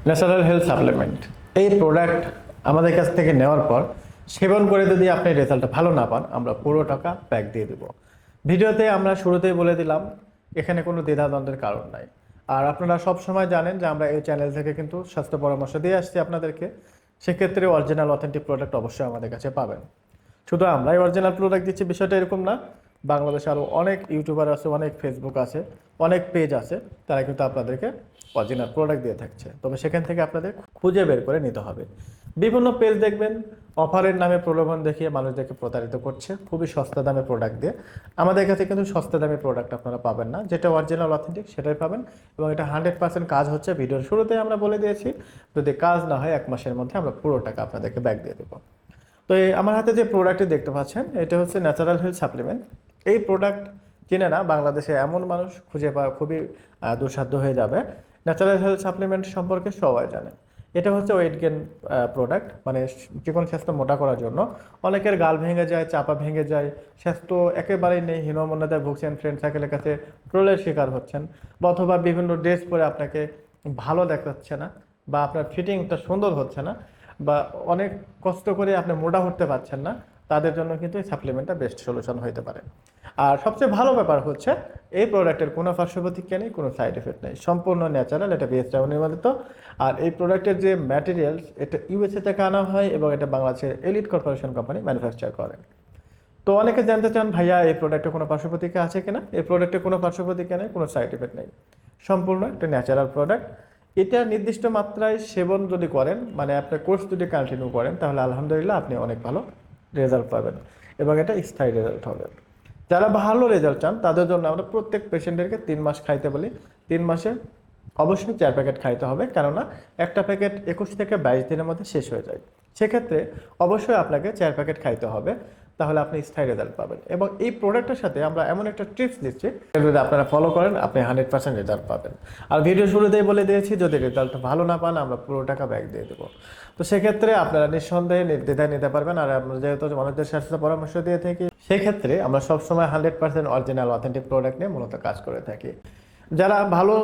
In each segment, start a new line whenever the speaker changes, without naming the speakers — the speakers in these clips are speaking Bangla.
ন্যাচারাল হেলথ সাপ্লিমেন্ট এই প্রোডাক্ট আমাদের কাছ থেকে নেওয়ার পর সেবন করে যদি আপনি রেজাল্টটা ভালো না পান, আমরা পুরো টাকা ব্যাক দিয়ে দেব। ভিডিওতে আমরা শুরুতেই বলে দিলাম, এখানে কোনো দ্বিধাদ্বন্দ্বের কারণ নাই। আর আপনারা সব সময় জানেন যে আমরা এই চ্যানেল থেকে কিন্তু স্বাস্থ্য পরামর্শ দিয়ে আসছি আপনাদেরকে। সেক্ষেত্রে অরিজিনাল অথেন্টিক প্রোডাক্ট অবশ্যই আমাদের কাছে পাবেন। শুধু আমরাই অরিজিনাল প্রোডাক্ট দিচ্ছি বিষয়টা এরকম না। বাংলাদেশে আরও অনেক ইউটিউবার আছে, অনেক ফেসবুক আছে, অনেক পেজ আছে, তারা কিন্তু আপনাদেরকে অরিজিনাল প্রোডাক্ট দিয়ে থাকছে। তবে সেখান থেকে আপনাদের খুঁজে বের করে নিতে হবে। বিভিন্ন পেজ দেখবেন অফারের নামে প্রলোভন দেখিয়ে মানুষদেরকে প্রতারিত করছে খুবই সস্তা দামে প্রোডাক্ট দিয়ে। আমাদের কাছে কিন্তু সস্তা দামে প্রোডাক্ট আপনারা পাবেন না, যেটা অরিজিনাল অথেন্টিক সেটাই পাবেন। এবং এটা 100% কাজ হচ্ছে। ভিডিওর শুরুতেই আমরা বলে দিয়েছি, যদি কাজ না হয় 1 মাসের মধ্যে আমরা পুরো টাকা আপনাদেরকে ব্যাক দিয়ে দেবো। তো আমার হাতে যে প্রোডাক্টটি দেখতে পাচ্ছেন, এটা হচ্ছে ন্যাচারাল হেলথ সাপ্লিমেন্ট। এই প্রোডাক্ট চিনে না বাংলাদেশে এমন মানুষ খুঁজে পাওয়া খুবই দুঃসাধ্য হয়ে যাবে। ন্যাচারাল হেলথ সাপ্লিমেন্ট সম্পর্কে সবাই জানে। এটা হচ্ছে ওয়েট গেন প্রোডাক্ট, মানে চিকন স্বাস্থ্য মোটা করার জন্য। অনেকের গাল ভেঙে যায়, চাপা ভেঙে যায়, স্বাস্থ্য একেবারেই নেই, হীনমন্যতায় ভুগছেন, ফ্রেন্ড সার্কেলের কাছে ট্রোলের শিকার হচ্ছেন, বা অথবা বিভিন্ন ড্রেস পরে আপনাকে ভালো দেখাচ্ছে না, বা আপনার ফিটিংটা সুন্দর হচ্ছে না, বা অনেক কষ্ট করে আপনি মোটা হতে পারছেন না, তাদের জন্য কিন্তু এই সাপ্লিমেন্টটা বেস্ট সলিউশন হতে পারে। আর সবচেয়ে ভালো ব্যাপার হচ্ছে এই প্রোডাক্টের কোনো পার্শ্ব প্রতিক্রিয়া নেই, কোনো সাইড এফেক্ট নেই, সম্পূর্ণ ন্যাচারাল, এটা বিএসটিআই নির্মিত। আর এই প্রোডাক্টের যে ম্যাটেরিয়ালস, এটা ইউএসএ থেকে আনা হয় এবং এটা বাংলাদেশের এলিট কর্পোরেশন কোম্পানি ম্যানুফ্যাকচার করে। তো অনেকে জানতে চান, ভাইয়া এই প্রোডাক্টে কোনো পার্শ্ব প্রতিক্রিয়া আছে কিনা? এই প্রোডাক্টে কোনো পার্শ্ব প্রতিক্রিয়া নেই, কোনো সাইড এফেক্ট নেই, সম্পূর্ণ একটা ন্যাচারাল প্রোডাক্ট। এটা নির্দিষ্ট মাত্রায় সেবন যদি করেন, মানে আপনার কোর্স যদি কন্টিনিউ করেন, তাহলে আলহামদুলিল্লাহ আপনি অনেক ভালো রেজাল্ট পাবেন এবং এটা স্থায়ী রেজাল্ট হবে। যারা ভালো রেজাল্ট চান তাদের জন্য আমরা প্রত্যেক পেশেন্টেরকে 3 মাস খাইতে বলি। 3 মাসে অবশ্যই 4 প্যাকেট খাইতে হবে, কেননা একটা প্যাকেট 21 থেকে 22 দিনের মধ্যে শেষ হয়ে যায়। সেক্ষেত্রে অবশ্যই আপনাকে 4 প্যাকেট খাইতে হবে, তাহলে আপনি স্থায়ী রেজাল্ট পাবেন। এবং এই প্রোডাক্টের সাথে আমরা এমন একটা টিপস দিচ্ছি, যদি আপনারা ফলো করেন আপনি 100% রেজাল্ট পাবেন। আর ভিডিও শুরুতেই বলে দিয়েছি, যদি রেজাল্ট ভালো না পান আমরা পুরো টাকা ব্যাক দিয়ে দেবো। তো সেক্ষেত্রে আপনারা নিঃসন্দেহে নির্দ্বিধায় নিতে পারবেন। আর আমরা যেহেতু মানুষদের স্বাস্থ্য পরামর্শ দিয়ে থাকি, সেক্ষেত্রে আমরা সবসময় 100% অরিজিনাল অথেন্টিক প্রোডাক্ট নিয়ে মূলত কাজ করে থাকি। যারা ভালো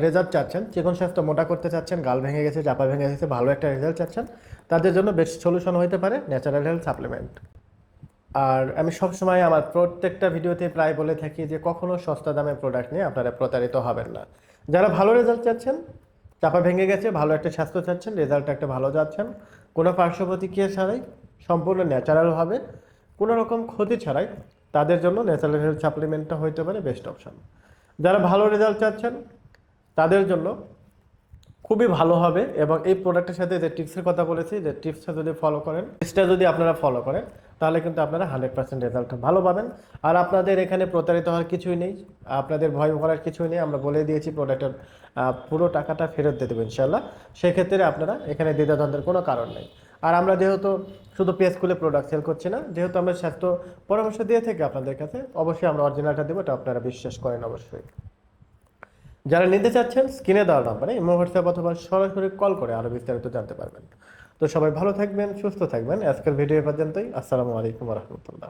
রেজাল্ট চাচ্ছেন, চিকন স্বাস্থ্য মোটা করতে চাচ্ছেন, গাল ভেঙে গেছে, চাপা ভেঙে গেছে, ভালো একটা রেজাল্ট চাচ্ছেন, তাদের জন্য বেস্ট সলিউশন হতে পারে ন্যাচারাল হেলথ সাপ্লিমেন্ট। আর আমি সবসময় আমার প্রত্যেকটা ভিডিওতে প্রায় বলে থাকি যে কখনো সস্তা দামের প্রোডাক্ট নিয়ে আপনারা প্রতারিত হবেন না। যারা ভালো রেজাল্ট চাচ্ছেন, চাপা ভেঙে গেছে, ভালো একটা স্বাস্থ্য চাচ্ছেন, রেজাল্ট একটা ভালো যাচ্ছেন, কোনো পার্শ্ব প্রতিক্রিয়া ছাড়াই, সম্পূর্ণ ন্যাচারাল হবে, কোনো রকম ক্ষতি ছাড়াই, তাদের জন্য ন্যাচারাল হেলথ সাপ্লিমেন্টটা হতে পারে বেস্ট অপশন। যারা ভালো রেজাল্ট চাচ্ছেন তাদের জন্য খুবই ভালো হবে। এবং এই প্রোডাক্টের সাথে যে টিপসের কথা বলেছি, যে টিপসটা যদি ফলো করেন, টিপসটা যদি আপনারা ফলো করেন, তাহলে কিন্তু আপনারা 100% রেজাল্ট ভালো পাবেন। আর আপনাদের এখানে প্রতারিত হওয়ার কিছুই নেই, আপনাদের ভয় করার কিছুই নেই। আমরা বলে দিয়েছি প্রোডাক্টের পুরো টাকাটা ফেরত দিয়ে দেবো ইনশাল্লাহ। সেক্ষেত্রে আপনারা এখানে দ্বিধাদ্বন্দ্বের কোনো কারণ নেই। আর আমরা যেহেতু শুধু পেজ খুলে প্রোডাক্ট সেল করছি না, যেহেতু আমরা স্বাস্থ্য পরামর্শ দিয়ে থাকি আপনাদের কাছে, অবশ্যই আমরা অরিজিনালটা দেবো, এটা আপনারা বিশ্বাস করেন অবশ্যই। যারা নিতে চাচ্ছেন, স্ক্রিনে দেওয়া নাম্বারে ইমো, হোয়াটসঅ্যাপ অথবা সরাসরি কল করে আরও বিস্তারিত জানতে পারবেন। তো সবাই ভালো থাকবেন, সুস্থ থাকবেন। আজকের ভিডিও পর্যন্তই। আসসালামু আলাইকুম রহমতুল্লাহ।